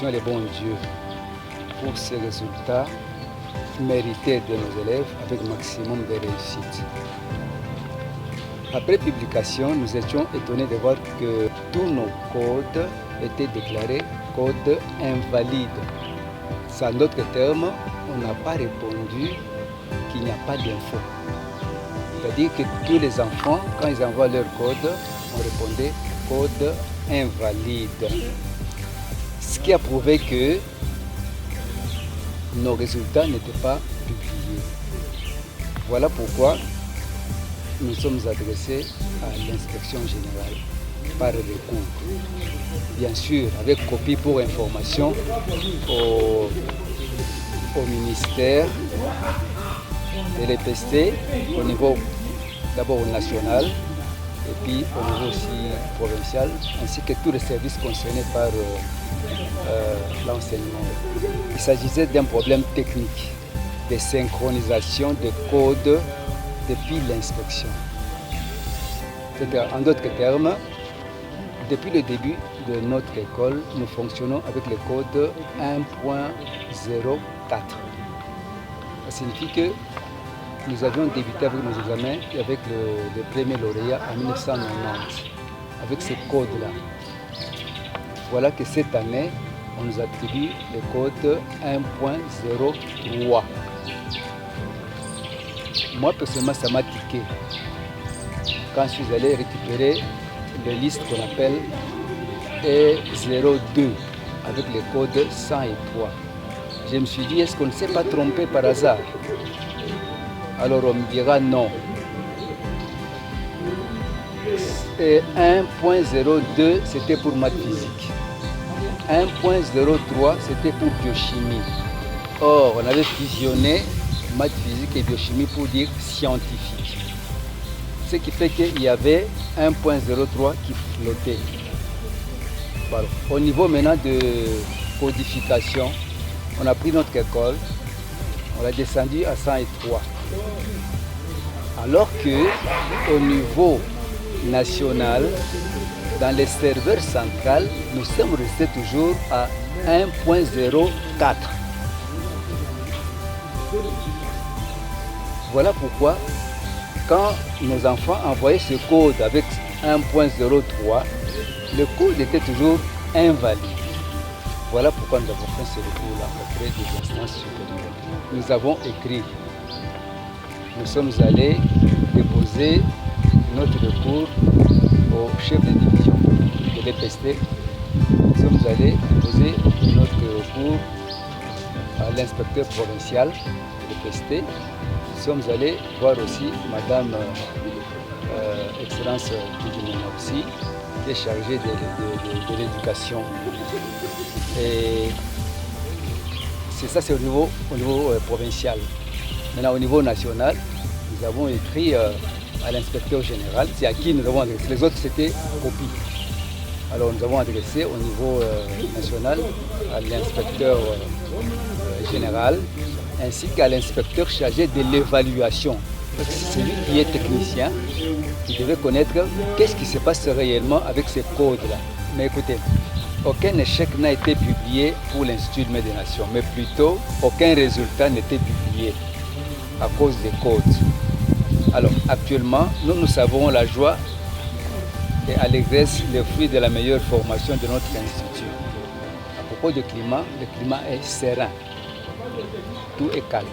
remercions les bons dieux pour ces résultats mérités de nos élèves avec maximum de réussite. Après publication, nous étions étonnés de voir que tous nos codes étaient déclarés codes invalides. En d'autres termes, on n'a pas répondu qu'il n'y a pas d'info. C'est-à-dire que tous les enfants, quand ils envoient leur code, on répondait code invalide. Ce qui a prouvé que nos résultats n'étaient pas publiés. Voilà pourquoi nous sommes adressés à l'inspection générale par recours. Bien sûr, avec copie pour information au ministère de l'EPST, au niveau d'abord national et puis au niveau aussi provincial, ainsi que tous les services concernés par l'enseignement. Il s'agissait d'un problème technique de synchronisation de codes depuis l'inspection. En d'autres termes, depuis le début de notre école, nous fonctionnons avec le code 1.04. Ça signifie que nous avions débuté avec nos examens et avec le premier lauréat en 1990, avec ce code-là. Voilà que cette année, on nous attribue le code 1.03. Moi, personnellement, ça m'a tiqué quand je suis allé récupérer les listes qu'on appelle E02 avec le code 103. Je me suis dit, est-ce qu'on ne s'est pas trompé par hasard? Alors on me dira non. Et 1.02, c'était pour maths physique. 1.03, c'était pour biochimie. Or, on avait fusionné maths physique et biochimie pour dire scientifique. Ce qui fait qu'il y avait 1.03 qui flottait. Voilà. Au niveau maintenant de codification, on a pris notre école, on l'a descendu à 103. Alors que au niveau national, dans les serveurs centrales, nous sommes restés toujours à 1.04. Voilà quand nos enfants envoyaient ce code avec 1.03, le code était toujours invalide. Voilà pourquoi nous avons fait ce recours-là auprès des instances supérieures. Nous avons écrit. Nous sommes allés déposer notre recours au chef de division de l'EPST. Nous sommes allés déposer notre recours à l'inspecteur provincial de l'EPST. Nous sommes allés voir aussi Madame Excellence Kidimena aussi, qui est chargée de l'éducation. Et c'est ça, c'est au niveau provincial. Maintenant, au niveau national, nous avons écrit à l'inspecteur général, c'est à qui nous avons adressé. Les autres, c'était copie. Alors, nous avons adressé au niveau national à l'inspecteur général, ainsi qu'à l'inspecteur chargé de l'évaluation. C'est lui qui est technicien, qui devait connaître qu'est-ce qui se passe réellement avec ces codes-là. Mais écoutez, aucun échec n'a été publié pour l'Institut de des Nations, mais plutôt aucun résultat n'était publié à cause des codes. Alors actuellement, nous savons la joie et allégresse le fruit de la meilleure formation de notre institut. À propos du climat, le climat est serein, tout est calme.